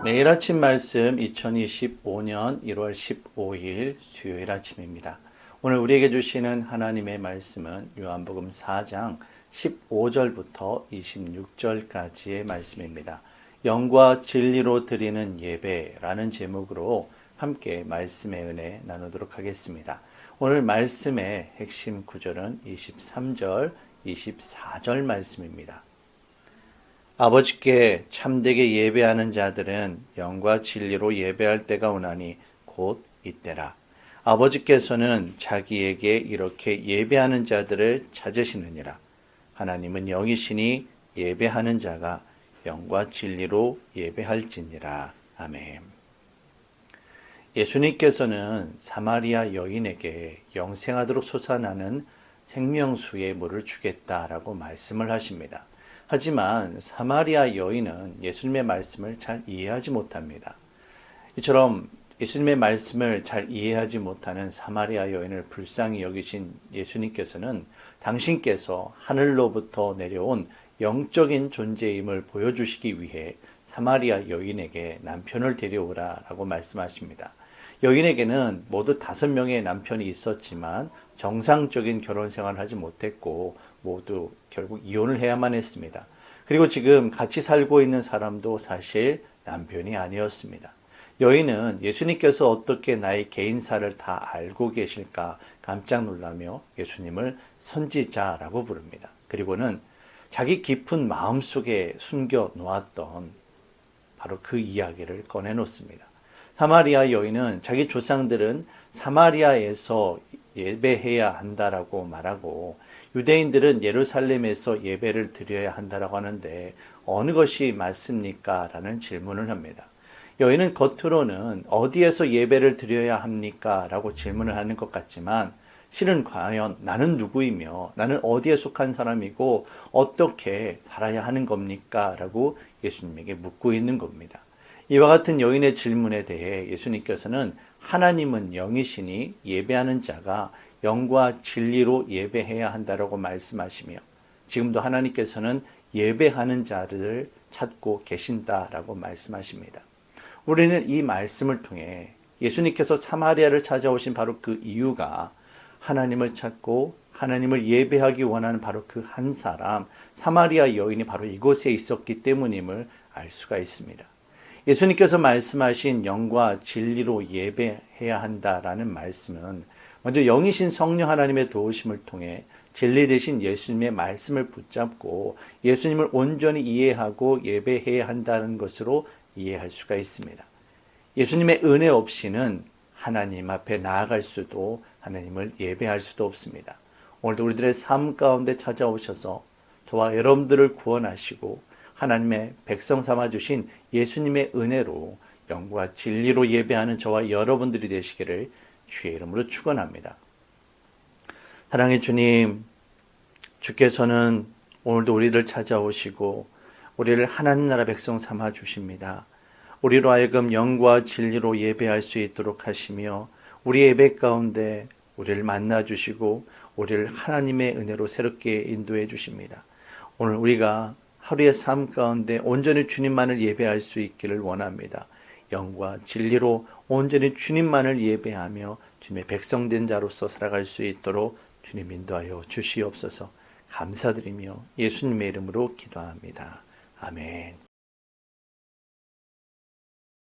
매일 아침 말씀 2025년 1월 15일 수요일 아침입니다. 오늘 우리에게 주시는 하나님의 말씀은 요한복음 4장 15절부터 26절까지의 말씀입니다. 영과 진리로 드리는 예배라는 제목으로 함께 말씀의 은혜 나누도록 하겠습니다. 오늘 말씀의 핵심 구절은 23절, 24절 말씀입니다. 아버지께 참되게 예배하는 자들은 영과 진리로 예배할 때가 오나니 곧 이때라. 아버지께서는 자기에게 이렇게 예배하는 자들을 찾으시느니라. 하나님은 영이시니 예배하는 자가 영과 진리로 예배할지니라. 아멘. 예수님께서는 사마리아 여인에게 영생하도록 솟아나는 생명수의 물을 주겠다라고 말씀을 하십니다. 하지만 사마리아 여인은 예수님의 말씀을 잘 이해하지 못합니다. 이처럼 예수님의 말씀을 잘 이해하지 못하는 사마리아 여인을 불쌍히 여기신 예수님께서는 당신께서 하늘로부터 내려온 영적인 존재임을 보여주시기 위해 사마리아 여인에게 남편을 데려오라 라고 말씀하십니다. 여인에게는 모두 5명의 남편이 있었지만 정상적인 결혼 생활을 하지 못했고 모두 결국 이혼을 해야만 했습니다. 그리고 지금 같이 살고 있는 사람도 사실 남편이 아니었습니다. 여인은 예수님께서 어떻게 나의 개인사를 다 알고 계실까 깜짝 놀라며 예수님을 선지자라고 부릅니다. 그리고는 자기 깊은 마음속에 숨겨 놓았던 바로 그 이야기를 꺼내놓습니다. 사마리아 여인은 자기 조상들은 사마리아에서 예배해야 한다라고 말하고 유대인들은 예루살렘에서 예배를 드려야 한다라고 하는데 어느 것이 맞습니까? 라는 질문을 합니다. 여인은 겉으로는 어디에서 예배를 드려야 합니까? 라고 질문을 하는 것 같지만 실은 과연 나는 누구이며 나는 어디에 속한 사람이고 어떻게 살아야 하는 겁니까? 라고 예수님에게 묻고 있는 겁니다. 이와 같은 여인의 질문에 대해 예수님께서는 하나님은 영이시니 예배하는 자가 영과 진리로 예배해야 한다라고 말씀하시며 지금도 하나님께서는 예배하는 자를 찾고 계신다라고 말씀하십니다. 우리는 이 말씀을 통해 예수님께서 사마리아를 찾아오신 바로 그 이유가 하나님을 찾고 하나님을 예배하기 원하는 바로 그 한 사람 사마리아 여인이 바로 이곳에 있었기 때문임을 알 수가 있습니다. 예수님께서 말씀하신 영과 진리로 예배해야 한다라는 말씀은 먼저 영이신 성령 하나님의 도우심을 통해 진리 되신 예수님의 말씀을 붙잡고 예수님을 온전히 이해하고 예배해야 한다는 것으로 이해할 수가 있습니다. 예수님의 은혜 없이는 하나님 앞에 나아갈 수도 하나님을 예배할 수도 없습니다. 오늘도 우리들의 삶 가운데 찾아오셔서 저와 여러분들을 구원하시고 하나님의 백성 삼아주신 예수님의 은혜로 영과 진리로 예배하는 저와 여러분들이 되시기를 주의 이름으로 축원합니다. 사랑의 주님, 주께서는 오늘도 우리를 찾아오시고 우리를 하나님 나라 백성 삼아주십니다. 우리로 하여금 영과 진리로 예배할 수 있도록 하시며 우리 예배 가운데 우리를 만나주시고 우리를 하나님의 은혜로 새롭게 인도해 주십니다. 오늘 우리가 하루의 삶 가운데 온전히 주님만을 예배할 수 있기를 원합니다. 영과 진리로 온전히 주님만을 예배하며 주님의 백성된 자로서 살아갈 수 있도록 주님 인도하여 주시옵소서. 감사드리며 예수님의 이름으로 기도합니다. 아멘.